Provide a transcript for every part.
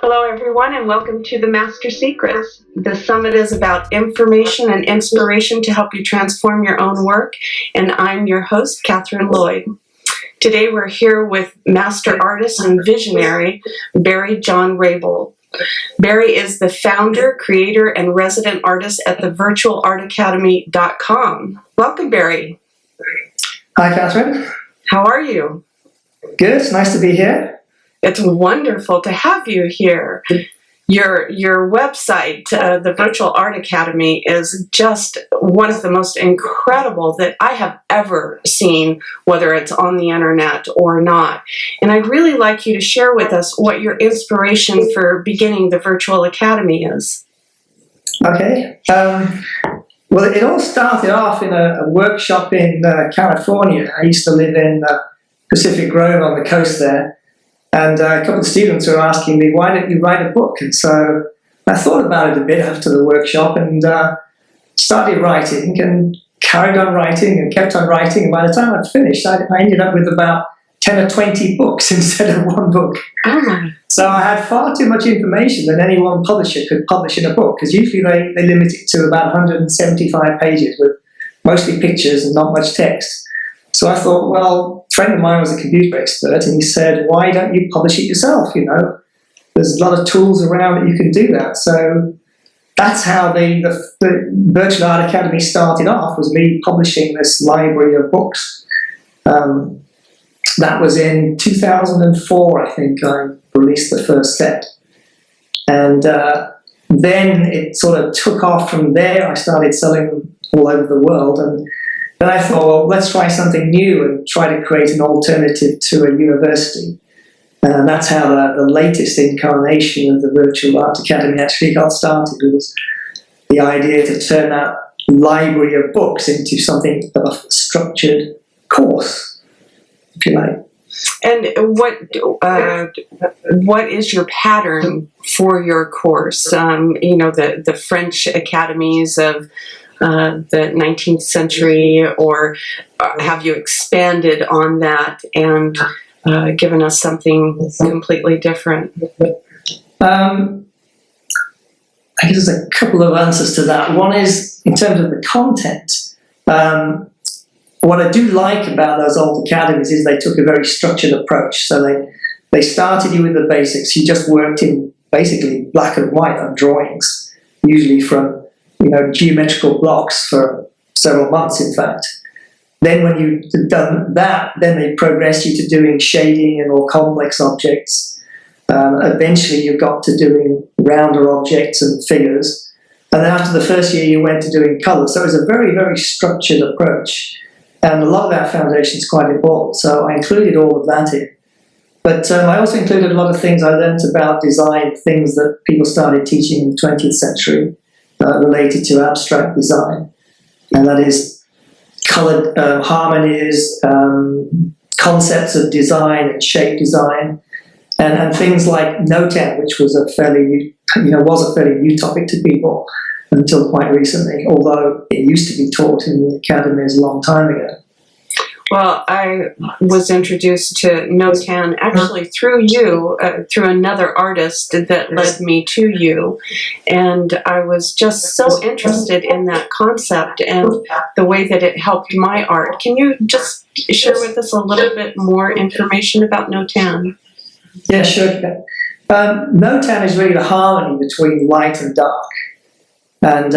Hello, everyone, and welcome to the Master Secrets. The summit is about information and inspiration to help you transform your own work, and I'm your host, Kathryn Lloyd. Today, we're here with master artist and visionary, Barry John Raybould. Barry is the founder, creator, and resident artist at the virtualartacademy.com. Welcome, Barry. Hi, Kathryn. How are you? Good. It's nice to be here. It's wonderful to have you here. Your website, the Virtual Art Academy, is just one of the most incredible that I have ever seen, whether it's on the internet or not. And I'd really like you to share with us what your inspiration for beginning the Virtual Academy is. Okay. Well, it all started off in a workshop in California. I used to live in Pacific Grove on the coast there. And a couple of students were asking me, why don't you write a book? And so I thought about it a bit after the workshop and started writing and carried on writing and kept on writing. And by the time I'd finished, I ended up with about 10 or 20 books instead of one book. Oh. So I had far too much information that any one publisher could publish in a book, because usually they limit it to about 175 pages with mostly pictures and not much text. So I thought, well, a friend of mine was a computer expert, and he said, why don't you publish it yourself? You know, there's a lot of tools around that you can do that. So that's how the Virtual Art Academy started off, was me publishing this library of books. That was in 2004, I think, I released the first set. And then it sort of took off from there. I started selling them all over the world, and then I thought, well, let's try something new and try to create an alternative to a university. And that's how the latest incarnation of the Virtual Art Academy actually got started. It was the idea to turn that library of books into something of a structured course, if you like. And what is your pattern for your course? You know, the French academies of the 19th century, or have you expanded on that and given us something completely different? I guess there's a couple of answers to that. One is, in terms of the content, what I do like about those old academies is they took a very structured approach. So they started you with the basics. You just worked in basically black and white on drawings, usually from geometrical blocks for several months, in fact. Then when you'd done that, then they progressed you to doing shading and more complex objects. Eventually you got to doing rounder objects and figures. And then after the first year, you went to doing color. So it was a very, very structured approach. And a lot of that foundation is quite important. So I included all of that in. But I also included a lot of things I learned about design, things that people started teaching in the 20th century. Related to abstract design, and that is colored harmonies, concepts of design and shape design, and things like NOTAM, which was a fairly new topic to people until quite recently, although it used to be taught in the academies a long time ago. Well, I was introduced to NOTAM actually through you, through another artist that led me to you. And I was just so interested in that concept and the way that it helped my art. Can you just share with us a little bit more information about NOTAM? Yeah, sure. NOTAM is really the harmony between light and dark. And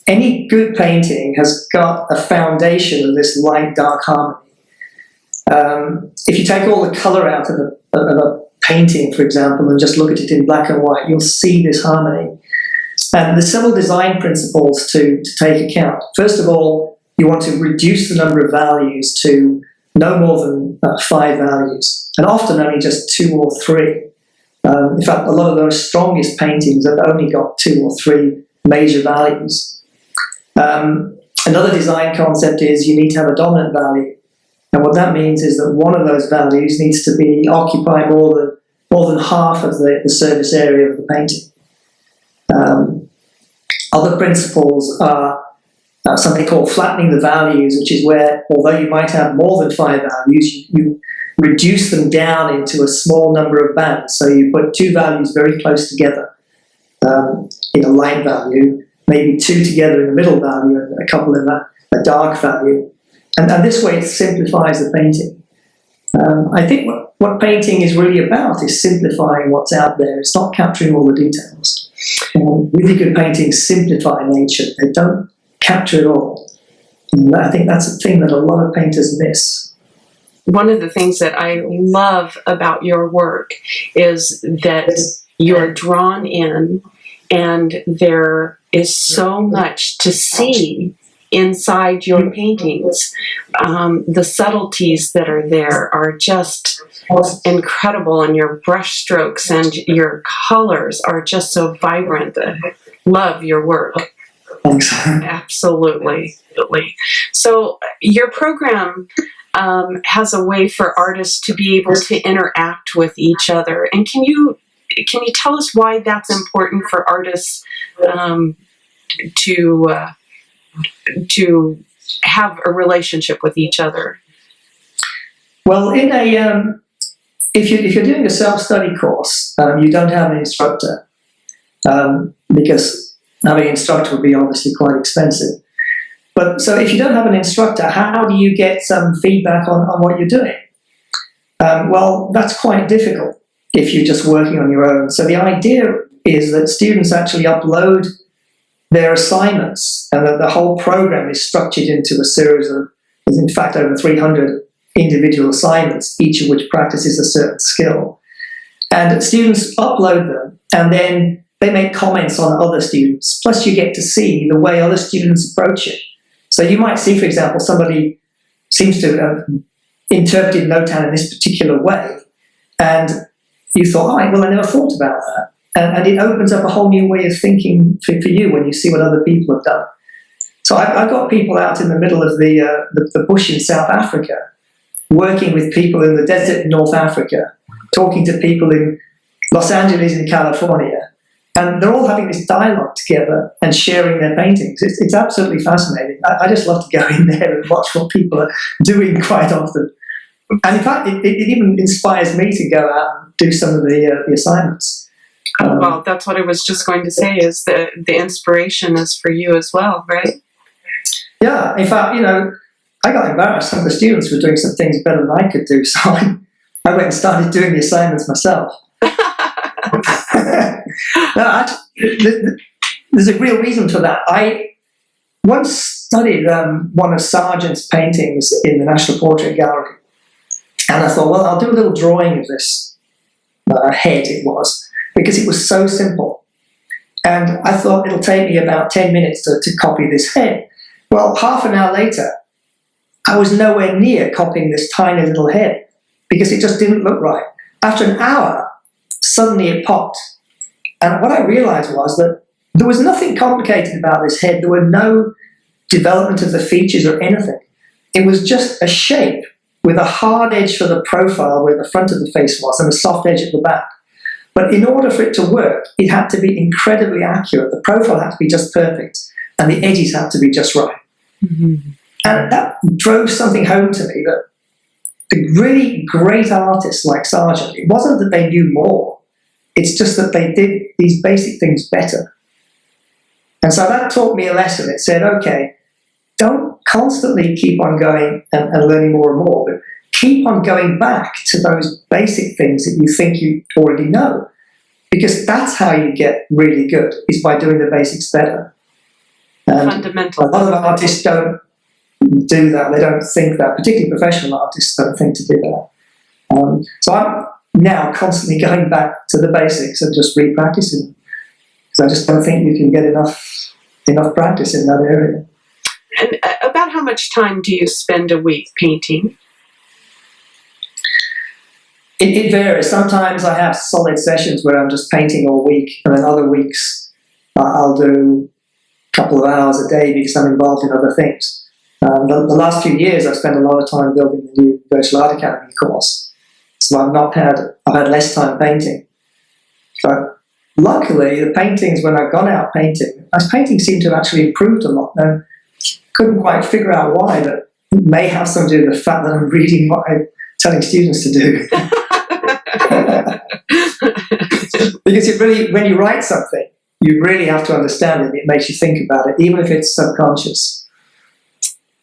any good painting has got a foundation of this light-dark harmony. If you take all the color out of a painting, for example, and just look at it in black and white, you'll see this harmony. And there's several design principles to take account. First of all, you want to reduce the number of values to no more than 5 values, and often only just 2 or 3. In fact, a lot of those strongest paintings have only got 2 or 3 major values. Another design concept is you need to have a dominant value. And what that means is that one of those values needs to be occupy more than half of the surface area of the painting. Other principles are something called flattening the values, which is where, although you might have more than 5 values, reduce them down into a small number of bands. So you put two values very close together in a light value, maybe two together in the middle value, and a couple in a dark value. And this way it simplifies the painting. I think what painting is really about is simplifying what's out there. It's not capturing all the details. Really good paintings simplify nature. They don't capture it all. And I think that's a thing that a lot of painters miss. One of the things that I love about your work is that you're drawn in, and there is so much to see inside your paintings. The subtleties that are there are just incredible, and your brush strokes and your colors are just so vibrant. I love your work. Thanks. Absolutely. So your program has a way for artists to be able to interact with each other. And can you tell us why that's important for artists to have a relationship with each other? Well, if you're doing a self-study course, you don't have an instructor, because having an instructor would be obviously quite expensive. But so if you don't have an instructor, how do you get some feedback on what you're doing? Well, that's quite difficult if you're just working on your own. So the idea is that students actually upload their assignments, and that the whole program is structured into a series of, in fact, over 300 individual assignments, each of which practices a certain skill. And students upload them, and then they make comments on other students. Plus, you get to see the way other students approach it. So you might see, for example, somebody seems to have interpreted Notan in this particular way, and you thought, all right, well, I never thought about that. And it opens up a whole new way of thinking for you when you see what other people have done. So I've got people out in the middle of the bush in South Africa, working with people in the desert in North Africa, talking to people in Los Angeles in California, and they're all having this dialogue together and sharing their paintings. It's absolutely fascinating. I just love to go in there and watch what people are doing quite often. And in fact, it even inspires me to go out and do some of the assignments. Well, that's what I was just going to say, is the inspiration is for you as well, right? Yeah, in fact, I got embarrassed. Some of the students were doing some things better than I could do, so I went and started doing the assignments myself. There's a real reason for that. I once studied one of Sargent's paintings in the National Portrait Gallery, and I thought, well, I'll do a little drawing of this head, it was, because it was so simple. And I thought it'll take me about 10 minutes to copy this head. Well, half an hour later, I was nowhere near copying this tiny little head because it just didn't look right. After an hour, suddenly it popped. And what I realized was that there was nothing complicated about this head. There were no development of the features or anything. It was just a shape with a hard edge for the profile where the front of the face was and a soft edge at the back. But in order for it to work, it had to be incredibly accurate. The profile had to be just perfect, and the edges had to be just right. Mm-hmm. And that drove something home to me, that the really great artists like Sargent, it wasn't that they knew more, it's just that they did these basic things better. And so that taught me a lesson. It said, okay, don't constantly keep on going and learning more and more, but keep on going back to those basic things that you think you already know, because that's how you get really good, is by doing the basics better. And fundamental. A lot of artists don't do that. They don't think that, particularly professional artists don't think to do that. So I'm now constantly going back to the basics and just re-practicing, because I just don't think you can get enough practice in that area. And about how much time do you spend a week painting? It varies. Sometimes I have solid sessions where I'm just painting all week, and then other weeks I'll do a couple of hours a day because I'm involved in other things. The last few years I've spent a lot of time building the new Virtual Art Academy course, so I've had less time painting. But luckily, the paintings, when I've gone out painting, my paintings seem to have actually improved a lot. Now, couldn't quite figure out why, but it may have something to do with the fact that I'm reading what telling students to do. Because when you write something, you really have to understand it. It makes you think about it, even if it's subconscious.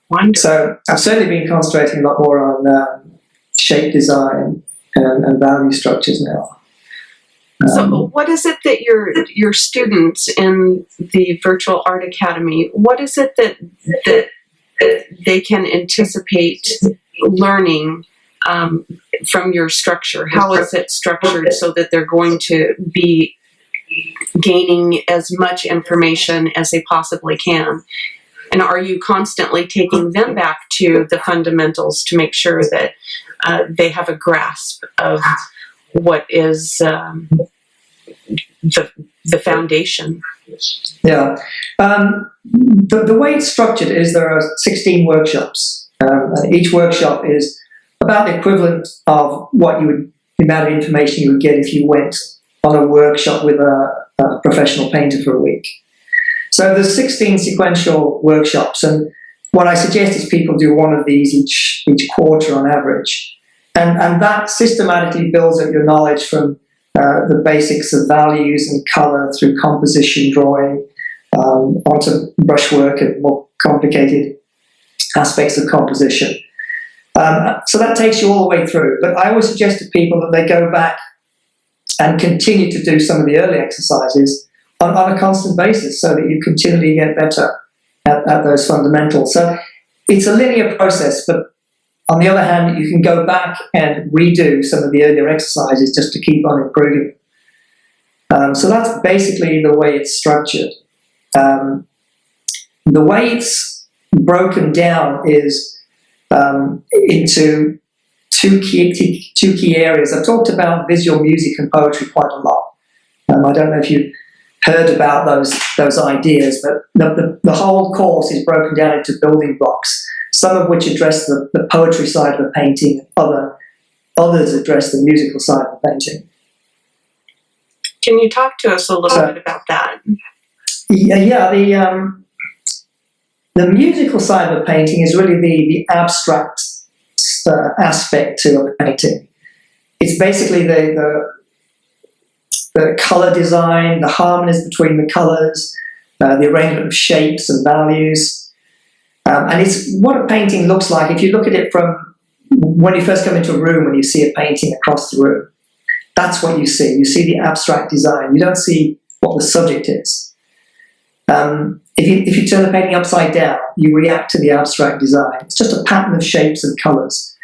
Wonderful. So I've certainly been concentrating a lot more on shape design and value structures now. So what is it that your students in the Virtual Art Academy, what is it that they can anticipate learning from your structure? How is it structured so that they're going to be gaining as much information as they possibly can? And are you constantly taking them back to the fundamentals to make sure that they have a grasp of what is the foundation? Yeah. The way it's structured is there are 16 workshops. And each workshop is about the equivalent of the amount of information you would get if you went on a workshop with a professional painter for a week. So there's 16 sequential workshops, and what I suggest is people do one of these each quarter on average. And that systematically builds up your knowledge from the basics of values and colour through composition drawing, onto brushwork and more complicated aspects of composition. So that takes you all the way through. But I always suggest to people that they go back and continue to do some of the early exercises on a constant basis so that you continually get better at those fundamentals. So it's a linear process, but on the other hand, you can go back and redo some of the earlier exercises just to keep on improving. So that's basically the way it's structured. The way it's broken down is into two key areas. I've talked about visual music and poetry quite a lot. I don't know if you've heard about those ideas, but the whole course is broken down into building blocks, some of which address the poetry side of the painting, others address the musical side of the painting. Can you talk to us a little bit about that? Yeah, the musical side of the painting is really the abstract aspect to a painting. It's basically the color design, the harmonies between the colors, the arrangement of shapes and values. And it's what a painting looks like. If you look at it from when you first come into a room, when you see a painting across the room, that's what you see. You see the abstract design. You don't see what the subject is. If you turn the painting upside down, you react to the abstract design. It's just a pattern of shapes and colors.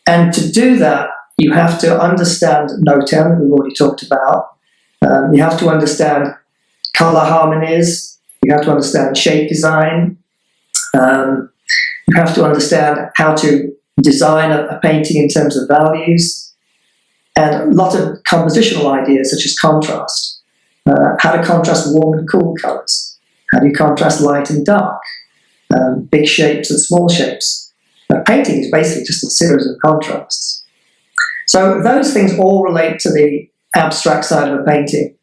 And to do that, you have to understand no-tone, that we've already talked about. You have to understand color harmonies. You have to understand shape design. You have to understand how to design a painting in terms of values, and a lot of compositional ideas such as contrast. How to contrast warm and cool colors. How do you contrast light and dark? Big shapes and small shapes. Painting is basically just a series of contrasts. So those things all relate to the abstract side of a painting.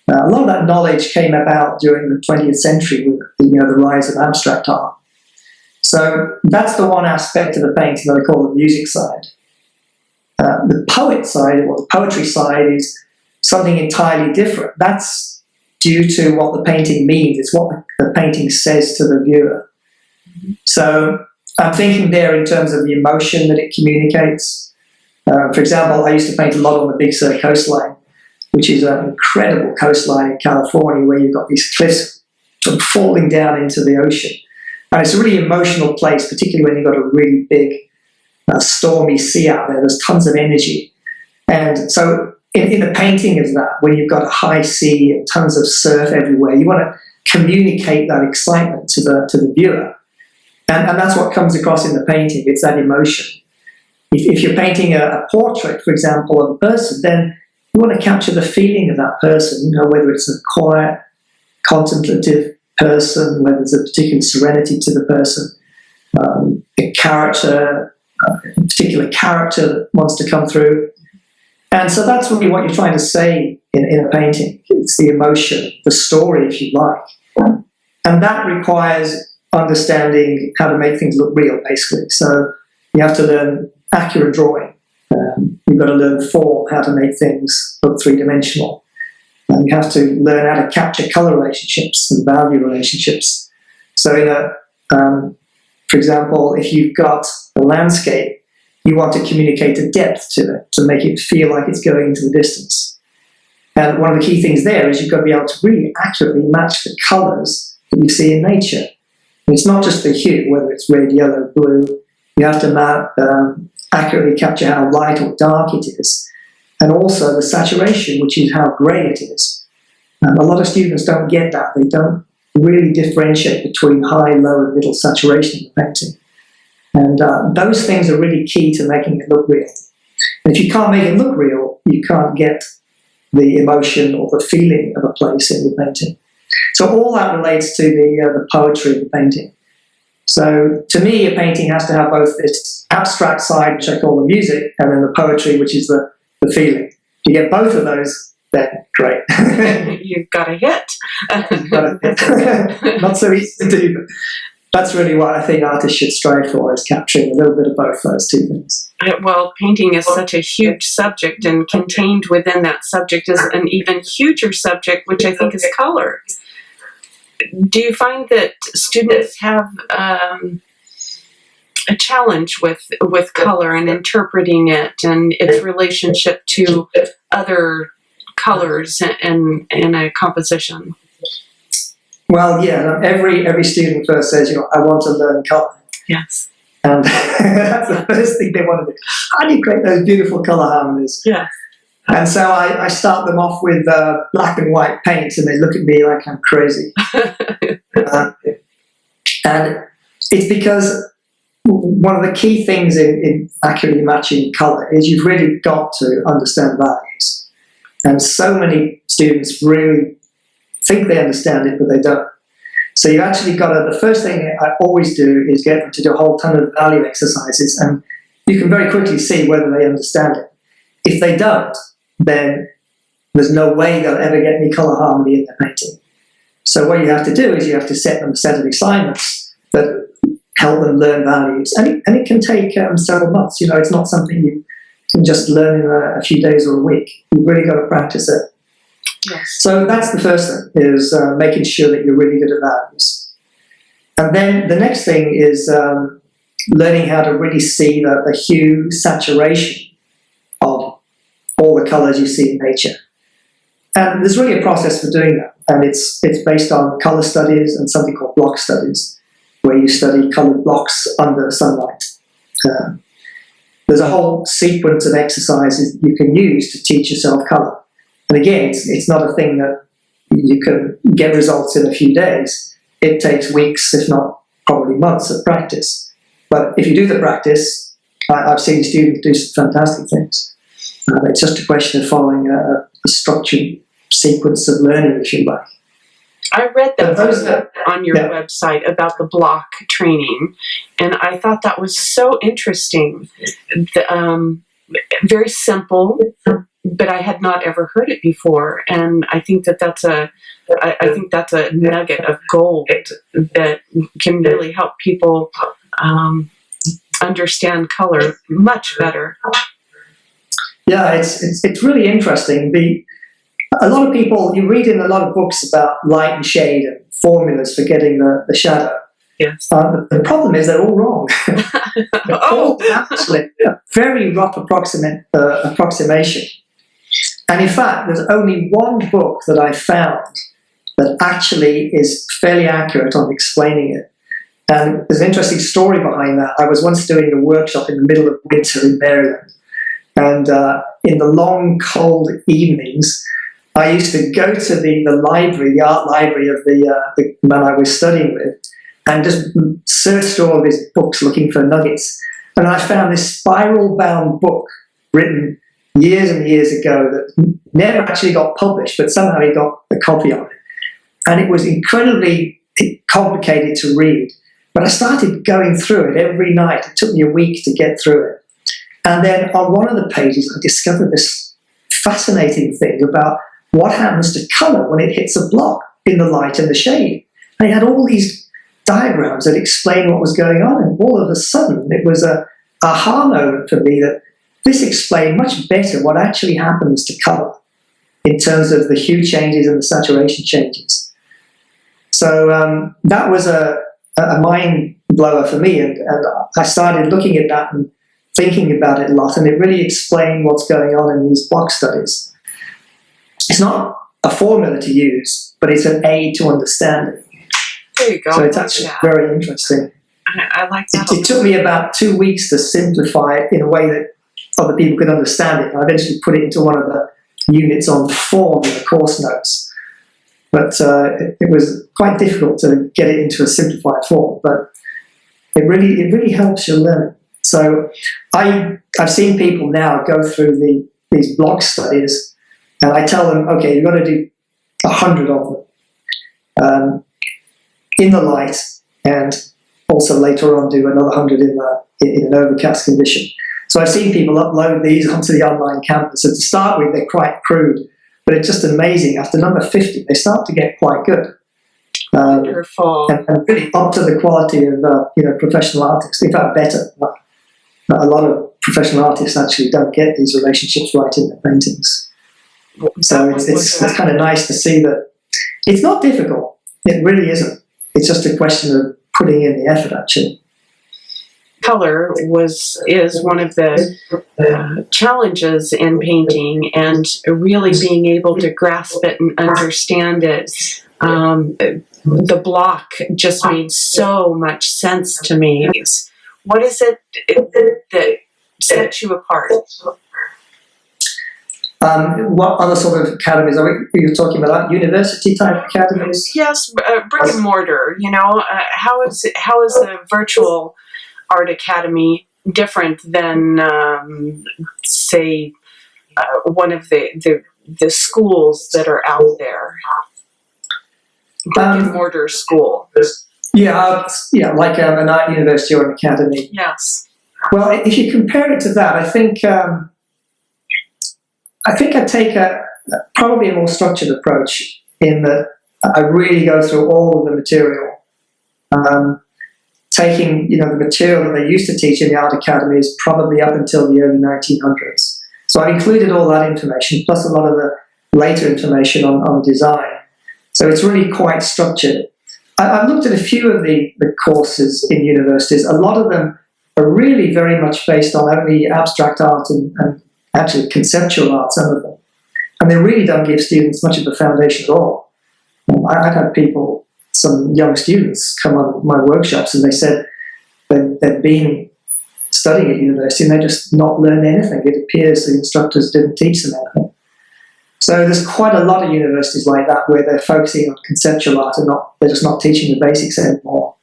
A lot of that knowledge came about during the 20th century with the rise of abstract art. So that's the one aspect of the painting that I call the music side. The poet side, or the poetry side, is something entirely different. That's due to what the painting means. It's what the painting says to the viewer. So I'm thinking there in terms of the emotion that it communicates. For example, I used to paint a lot on the Big Sur coastline, which is an incredible coastline in California where you've got these cliffs sort of falling down into the ocean. And it's a really emotional place, particularly when you've got a really big, stormy sea out there. There's tons of energy. And so in a painting of that, when you've got a high sea and tons of surf everywhere, you want to communicate that excitement to the viewer. And that's what comes across in the painting. It's that emotion. If you're painting a portrait, for example, of a person, then you want to capture the feeling of that person, whether it's a quiet, contemplative person, whether there's a particular serenity to the person, a character, a particular character that wants to come through. And so that's really what you're trying to say in a painting. It's the emotion, the story, if you like. And that requires understanding how to make things look real, basically. So you have to learn accurate drawing. You've got to learn form, how to make things look three-dimensional. And you have to learn how to capture color relationships and value relationships. So for example, if you've got a landscape, you want to communicate a depth to it to make it feel like it's going into the distance. And one of the key things there is you've got to be able to really accurately match the colors that you see in nature. And it's not just the hue, whether it's red, yellow, blue. You have to accurately capture how light or dark it is. And also the saturation, which is how grey it is. A lot of students don't get that. They don't really differentiate between high, low, and middle saturation in the painting. And those things are really key to making it look real. And if you can't make it look real, you can't get the emotion or the feeling of a place in the painting. So all that relates to the poetry of the painting. So to me, a painting has to have both this abstract side, which I call the music, and then the poetry, which is the feeling. If you get both of those, then great. You've got a hit. Not so easy to do, but that's really what I think artists should strive for, is capturing a little bit of both those two things. Well, painting is such a huge subject, and contained within that subject is an even huger subject, which I think is color. Do you find that students have a challenge with color and interpreting it and its relationship to other colors in a composition? Well, yeah, every student first says, I want to learn color. Yes. And that's the first thing they want to do. How do you create those beautiful color harmonies? Yeah. And so I start them off with black and white paints, and they look at me like I'm crazy. And it's because one of the key things in accurately matching colour is you've really got to understand values. And so many students really think they understand it, but they don't. So you actually got to, the first thing I always do is get them to do a whole ton of value exercises, and you can very quickly see whether they understand it. If they don't, then there's no way they'll ever get any colour harmony in their painting. So what you have to do is you have to set them a set of assignments that help them learn values. And it can take several months. It's not something you can just learn in a few days or a week. You've really got to practice it. Yes. So that's the first thing, is making sure that you're really good at values. And then the next thing is learning how to really see the hue saturation of all the colours you see in nature. And there's really a process for doing that. And it's based on colour studies and something called block studies, where you study coloured blocks under sunlight. There's a whole sequence of exercises you can use to teach yourself colour. And again, it's not a thing that you can get results in a few days. It takes weeks, if not probably months of practice. But if you do the practice, I've seen students do some fantastic things. It's just a question of following a structured sequence of learning, if you like. I read that on your website about the block training, and I thought that was so interesting. Very simple, but I had not ever heard it before, and I think that's a nugget of gold that can really help people understand color much better. Yeah, it's really interesting. A lot of people, you read in a lot of books about light and shade and formulas for getting the shadow. Yes. The problem is they're all wrong. They're all actually a very rough approximation. And in fact, there's only one book that I found that actually is fairly accurate on explaining it. And there's an interesting story behind that. I was once doing a workshop in the middle of winter in Maryland. And in the long, cold evenings, I used to go to the library, the art library of the man I was studying with, and just search through all of his books looking for nuggets. And I found this spiral-bound book written years and years ago that never actually got published, but somehow he got a copy of it. And it was incredibly complicated to read. But I started going through it every night. It took me a week to get through it. And then on one of the pages, I discovered this fascinating thing about what happens to colour when it hits a block in the light and the shade. And it had all these diagrams that explained what was going on. And all of a sudden, it was a aha moment for me that this explained much better what actually happens to colour in terms of the hue changes and the saturation changes. So that was a mind blower for me, and I started looking at that and thinking about it a lot, and it really explained what's going on in these block studies. It's not a formula to use, but it's an aid to understanding. There you go. So it's actually very interesting. I like that. It took me about 2 weeks to simplify it in a way that other people could understand it. I eventually put it into one of the units on form in the course notes. But it was quite difficult to get it into a simplified form. But it really helps you learn. So I've seen people now go through these block studies, and I tell them, okay, you've got to do 100 of them in the light, and also later on do another 100 in an overcast condition. So I've seen people upload these onto the online campus, and to start with, they're quite crude, but it's just amazing. After number 50, they start to get quite good. Wonderful. And really up to the quality of professional artists. In fact, better. A lot of professional artists actually don't get these relationships right in their paintings. So it's kind of nice to see that it's not difficult. It really isn't. It's just a question of putting in the effort, actually. Color is one of the challenges in painting, and really being able to grasp it and understand it. The block just made so much sense to me. What is it that sets you apart? What other sort of academies are you talking about? University type academies? Yes, brick and mortar. How is the virtual art academy different than, say, one of the schools that are out there? Brick and mortar school. Yeah, like an art university or an academy. Yes. Well, if you compare it to that, I think I take probably a more structured approach in that I really go through all of the material. Taking the material that they used to teach in the art academies probably up until the early 1900s. So I've included all that information, plus a lot of the later information on design. So it's really quite structured. I've looked at a few of the courses in universities. A lot of them are really very much based on only abstract art and actually conceptual art, some of them. And they really don't give students much of a foundation at all. I've had some young students come on my workshops, and they said they've been studying at university and they just not learned anything. It appears the instructors didn't teach them anything. So there's quite a lot of universities like that where they're focusing on conceptual art and they're just not teaching the basics anymore.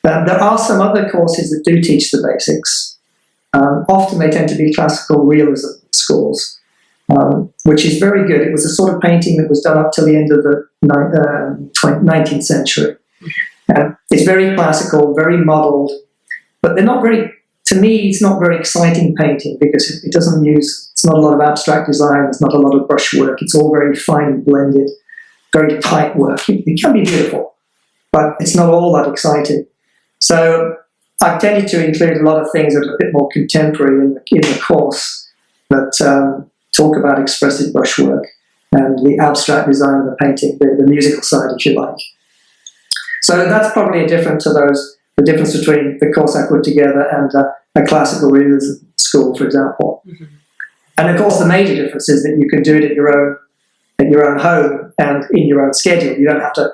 There are some other courses that do teach the basics. Often they tend to be classical realism schools, which is very good. It was a sort of painting that was done up till the end of the 19th century. It's very classical, very modelled, but they're not very, to me, it's not very exciting painting because it doesn't use, it's not a lot of abstract design, there's not a lot of brushwork, it's all very finely blended, very tight work. It can be beautiful, but it's not all that exciting. So I've tended to include a lot of things that are a bit more contemporary in the course that talk about expressive brushwork and the abstract design of the painting, the musical side, if you like. So that's probably a difference to the difference between the course I put together and a classical realism school, for example. Mm-hmm. And of course, the major difference is that you can do it at your own home and in your own schedule. You don't have to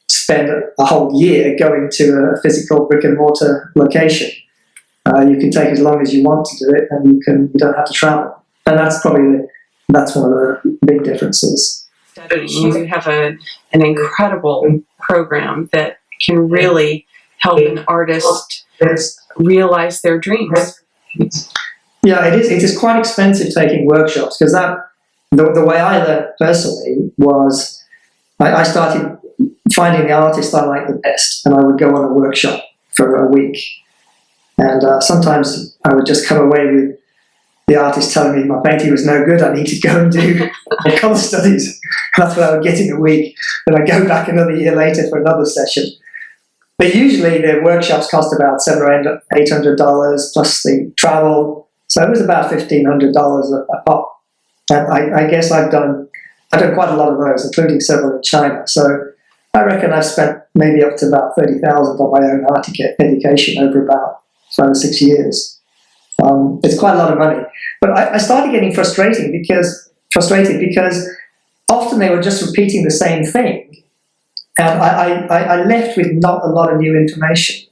spend a whole year going to a physical brick and mortar location. You can take as long as you want to do it, and you don't have to travel. And that's one of the big differences. You have an incredible program that can really help an artist realize their dreams. Yeah, it is. It is quite expensive taking workshops because the way I learned personally was I started finding the artist I liked the best, and I would go on a workshop for a week. And sometimes I would just come away with the artist telling me my painting was no good, I need to go and do my colour studies. That's what I would get in a week. Then I'd go back another year later for another session. But usually the workshops cost about $700 or $800 plus the travel, So it was about $1,500 a pop. And I guess I've done quite a lot of those, including several in China. So I reckon I've spent maybe up to about $30,000 on my own art education over about 5 or 6 years. It's quite a lot of money. But I started getting frustrated because often they were just repeating the same thing. And I left with not a lot of new information.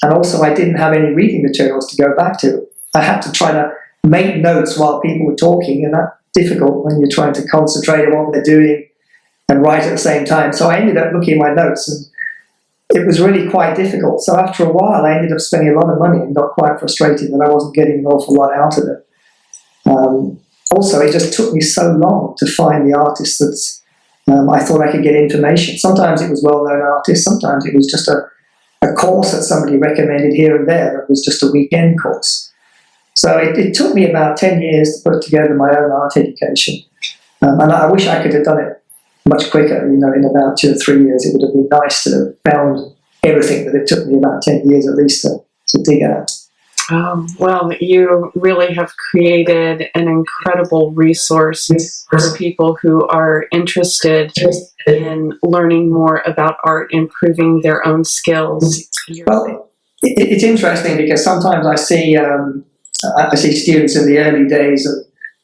And also I didn't have any reading materials to go back to. I had to try to make notes while people were talking, and that's difficult when you're trying to concentrate on what they're doing and write at the same time. So I ended up looking at my notes, and it was really quite difficult. So after a while, I ended up spending a lot of money and got quite frustrated that I wasn't getting an awful lot out of it. Also, it just took me so long to find the artists that I thought I could get information. Sometimes it was well-known artists, sometimes it was just a course that somebody recommended here and there that was just a weekend course. So it took me about 10 years to put together my own art education. And I wish I could have done it much quicker, in about 2 or 3 years. It would have been nice to have found everything that it took me about 10 years at least to dig out. Well, you really have created an incredible resource for people who are interested in learning more about art, improving their own skills. Well, it's interesting because sometimes I see students in the early days of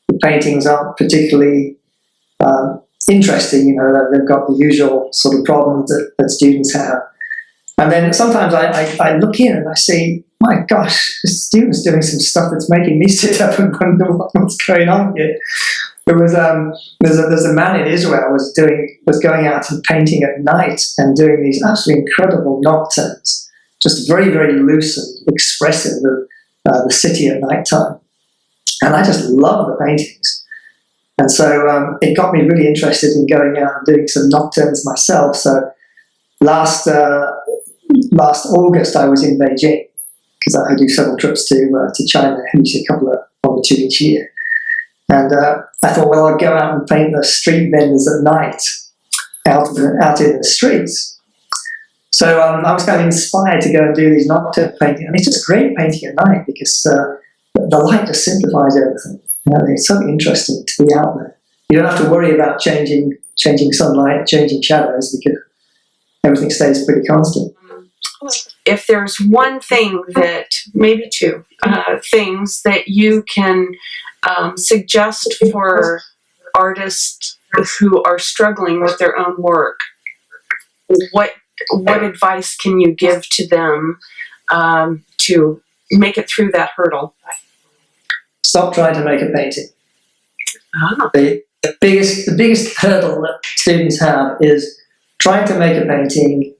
the paintings aren't particularly interesting. They've got the usual sort of problems that students have. And then sometimes I look in and I see, my gosh, this student's doing some stuff that's making me sit up and wonder what's going on here. There's a man in Israel was going out and painting at night and doing these absolutely incredible nocturnes, just very, very loose and expressive of the city at night time. And I just love the paintings. And so it got me really interested in going out and doing some nocturnes myself. So last August I was in Beijing, because I do several trips to China, usually a couple of 1 or 2 each year. And I thought, well, I'll go out and paint the street vendors at night out in the streets. So I was kind of inspired to go and do these nocturne painting. And it's just great painting at night because the light just simplifies everything. It's so interesting to be out there. You don't have to worry about changing sunlight, changing shadows, because everything stays pretty constant. If there's one thing maybe two things that you can suggest for artists who are struggling with their own work, what advice can you give to them to make it through that hurdle? Stop trying to make a painting. The biggest hurdle that students have is trying to make a painting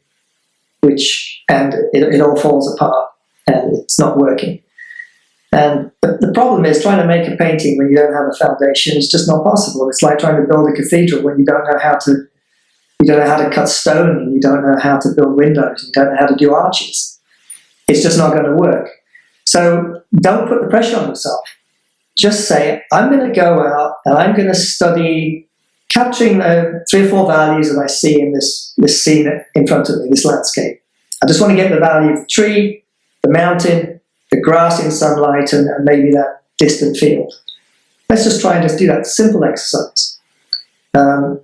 and it all falls apart and it's not working. And the problem is trying to make a painting when you don't have a foundation is just not possible. It's like trying to build a cathedral when you don't know how to cut stone, and you don't know how to build windows, you don't know how to do arches. It's just not going to work. So don't put the pressure on yourself. Just say, I'm going to go out and I'm going to study capturing 3 or 4 values that I see in this scene in front of me, this landscape. I just want to get the value of the tree, the mountain, the grass in sunlight, and maybe that distant field. Let's just try and just do that simple exercise. Or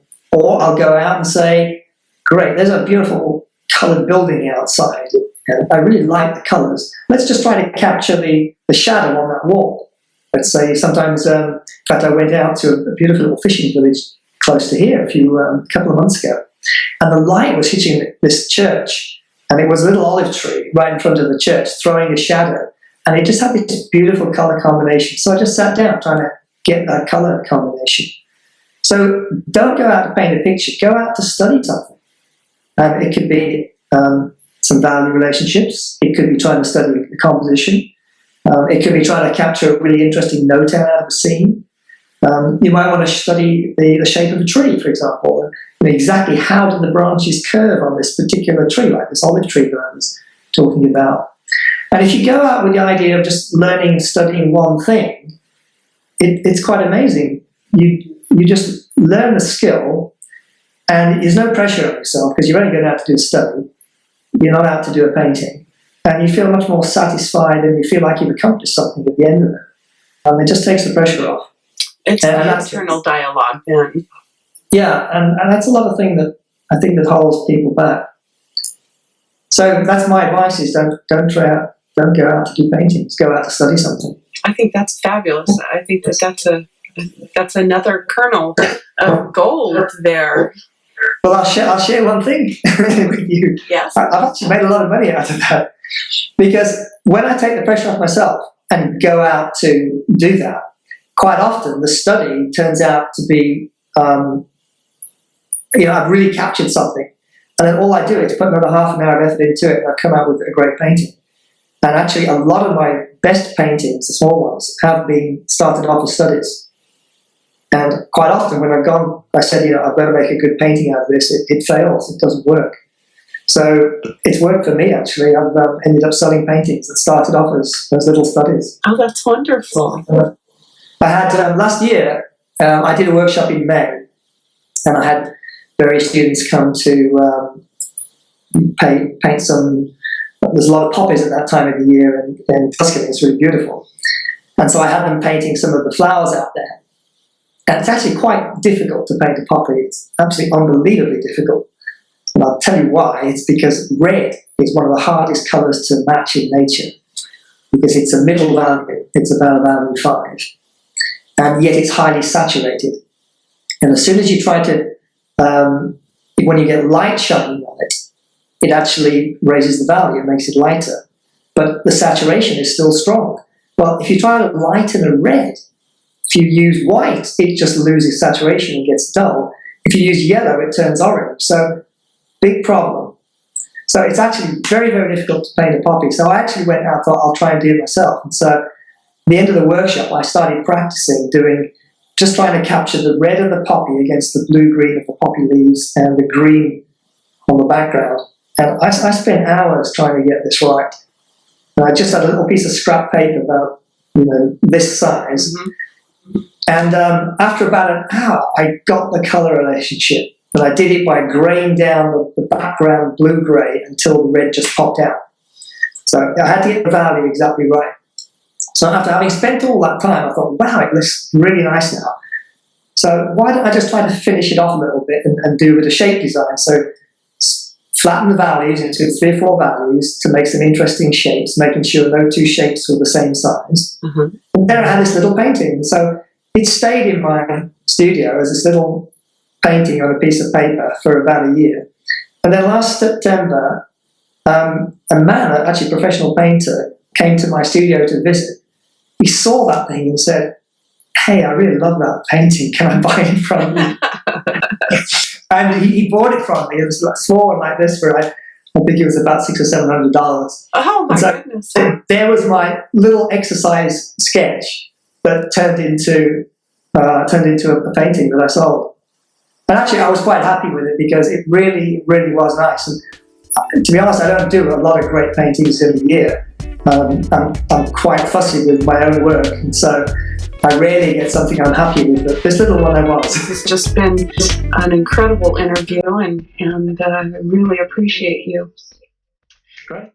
I'll go out and say, great, there's a beautiful coloured building outside. And I really like the colours. Let's just try to capture the shadow on that wall. Let's say sometimes, in fact, I went out to a beautiful little fishing village close to here a couple of months ago. And the light was hitting this church. And it was a little olive tree right in front of the church, throwing a shadow. And it just had this beautiful colour combination. So I just sat down trying to get that colour combination. So don't go out to paint a picture. Go out to study something. It could be some value relationships. It could be trying to study the composition. It could be trying to capture a really interesting note out of a scene. You might want to study the shape of a tree, for example, and exactly how do the branches curve on this particular tree, like this olive tree that I was talking about. And if you go out with the idea of just learning and studying one thing, it's quite amazing. You just learn the skill, and there's no pressure on yourself because you're only going out to do a study. You're not out to do a painting. And you feel much more satisfied and you feel like you've accomplished something at the end of it. It just takes the pressure off. It's And the that's- internal dialogue then. Yeah, and that's a lot of thing that I think that holds people back. So that's my advice: is don't go out to do paintings. Go out to study something. I think that's fabulous. I think that's another kernel of gold there. Well, I'll share one thing with you. Yes. I've actually made a lot of money out of that, because when I take the pressure off myself and go out to do that, quite often the study turns out to be, I've really captured something, and then all I do is put another half an hour of effort into it, and I come out with a great painting. And actually, a lot of my best paintings, the small ones, have been started off as studies. And quite often when I've gone, I said, I've got to make a good painting out of this, it fails, it doesn't work. So it's worked for me, actually. I've ended up selling paintings that started off as little studies. Oh, that's wonderful. I had, last year, I did a workshop in May, and I had various students come to paint some. There's a lot of poppies at that time of the year, and Tuscany is really beautiful. And so I had them painting some of the flowers out there. And it's actually quite difficult to paint a poppy. It's absolutely unbelievably difficult. And I'll tell you why. It's because red is one of the hardest colours to match in nature, because it's a middle value. It's about a value 5. And yet it's highly saturated. And as soon as you try to, when you get light shining on it, it actually raises the value and makes it lighter. But the saturation is still strong. Well, if you try to lighten a red, if you use white, it just loses saturation and gets dull. If you use yellow, it turns orange. So, big problem. So it's actually very, very difficult to paint a poppy. So I actually went out and thought, I'll try and do it myself. And so at the end of the workshop, I started practicing just trying to capture the red of the poppy against the blue-green of the poppy leaves and the green on the background. And I spent hours trying to get this right. And I just had a little piece of scrap paper about, this size. Mm-hmm. And after about an hour, I got the colour relationship. And I did it by graying down the background blue-grey until the red just popped out. So I had to get the value exactly right. So after having spent all that time, I thought, wow, it looks really nice now. So why don't I just try to finish it off a little bit and do with a shape design? So flatten the values into 3 or 4 values to make some interesting shapes, making sure no 2 shapes were the same size. Mm-hmm. And then I had this little painting. So it stayed in my studio as this little painting on a piece of paper for about a year. And then last September, a man, actually a professional painter, came to my studio to visit. He saw that thing and said, "Hey, I really love that painting. Can I buy it from you?" And he bought it from me. It was like small and like this for I think it was about $600 or $700. Oh my goodness! There was my little exercise sketch that turned into a painting that I sold. And actually, I was quite happy with it because it really, really was nice. And to be honest, I don't do a lot of great paintings in a year. I'm quite fussy with my own work, and so I rarely get something I'm happy with, but this little one I was. It's just been an incredible interview, and I really appreciate you. Great.